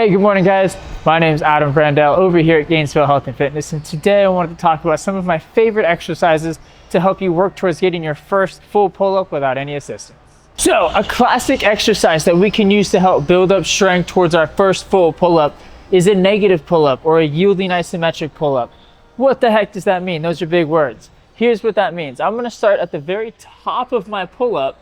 Hey, good morning guys. My name is Adam Brandell over here at Gainesville Health and Fitness, and today I wanted to talk about some of my favorite exercises to help you work towards getting your first full pull-up without any assistance. So, a classic exercise that we can use to help build up strength towards our first full pull-up is a negative pull-up or a yielding isometric pull-up. What the heck does that mean? Those are big words. Here's what that means. I'm gonna start at the very top of my pull-up,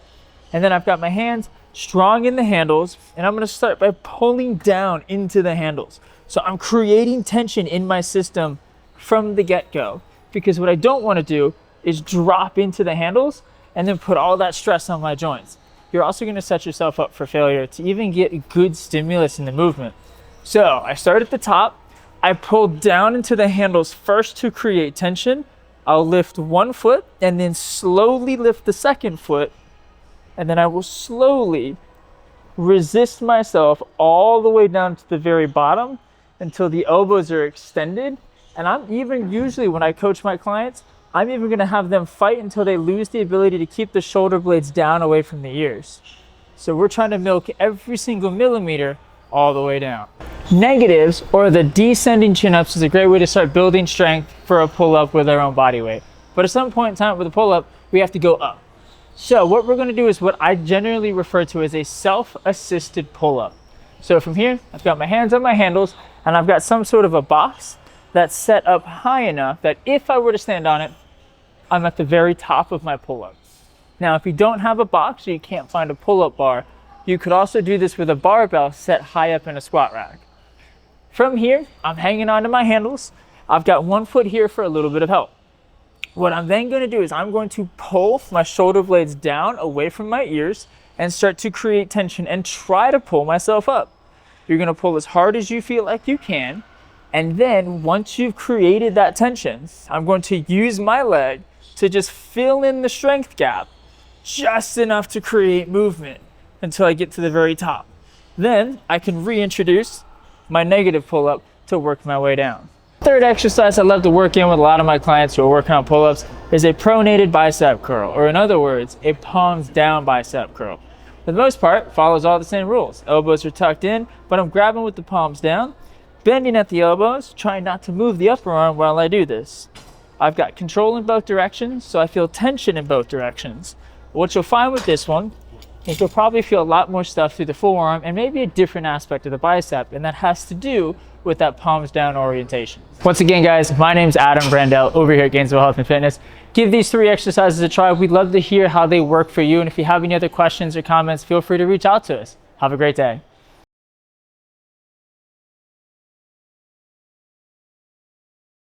and then I've got my hands strong in the handles, and I'm gonna start by pulling down into the handles. So I'm creating tension in my system from the get-go, because what I don't wanna do is drop into the handles and then put all that stress on my joints. You're also gonna set yourself up for failure to even get good stimulus in the movement. So I start at the top, I pull down into the handles first to create tension. I'll lift one foot and then slowly lift the second foot, and then I will slowly resist myself all the way down to the very bottom until the elbows are extended. And I'm even usually, when I coach my clients, I'm even gonna have them fight until they lose the ability to keep the shoulder blades down away from the ears. So we're trying to milk every single millimeter all the way down. Negatives, or the descending chin-ups, is a great way to start building strength for a pull-up with our own body weight. But at some point in time with a pull-up, we have to go up. So what we're gonna do is what I generally refer to as a self-assisted pull-up. So from here, I've got my hands on my handles, and I've got some sort of a box that's set up high enough that if I were to stand on it, I'm at the very top of my pull-up. Now, if you don't have a box or you can't find a pull-up bar, you could also do this with a barbell set high up in a squat rack. From here, I'm hanging onto my handles. I've got one foot here for a little bit of help. What I'm then going to do is I'm going to pull my shoulder blades down away from my ears and start to create tension and try to pull myself up. You're going to pull as hard as you feel like you can. And then once you've created that tension, I'm going to use my leg to just fill in the strength gap just enough to create movement until I get to the very top. Then I can reintroduce my negative pull-up to work my way down. Third exercise I love to work in with a lot of my clients who are working on pull-ups is a pronated bicep curl, or in other words, a palms down bicep curl. For the most part, follows all the same rules. Elbows are tucked in, but I'm grabbing with the palms down, bending at the elbows, trying not to move the upper arm while I do this. I've got control in both directions, so I feel tension in both directions. What you'll find with this one is you'll probably feel a lot more stuff through the forearm and maybe a different aspect of the bicep, and that has to do with that palms down orientation. Once again, guys, my name's Adam Brandell over here at Gainesville Health and Fitness. Give these 3 exercises a try. We'd love to hear how they work for you, and if you have any other questions or comments, feel free to reach out to us. Have a great day.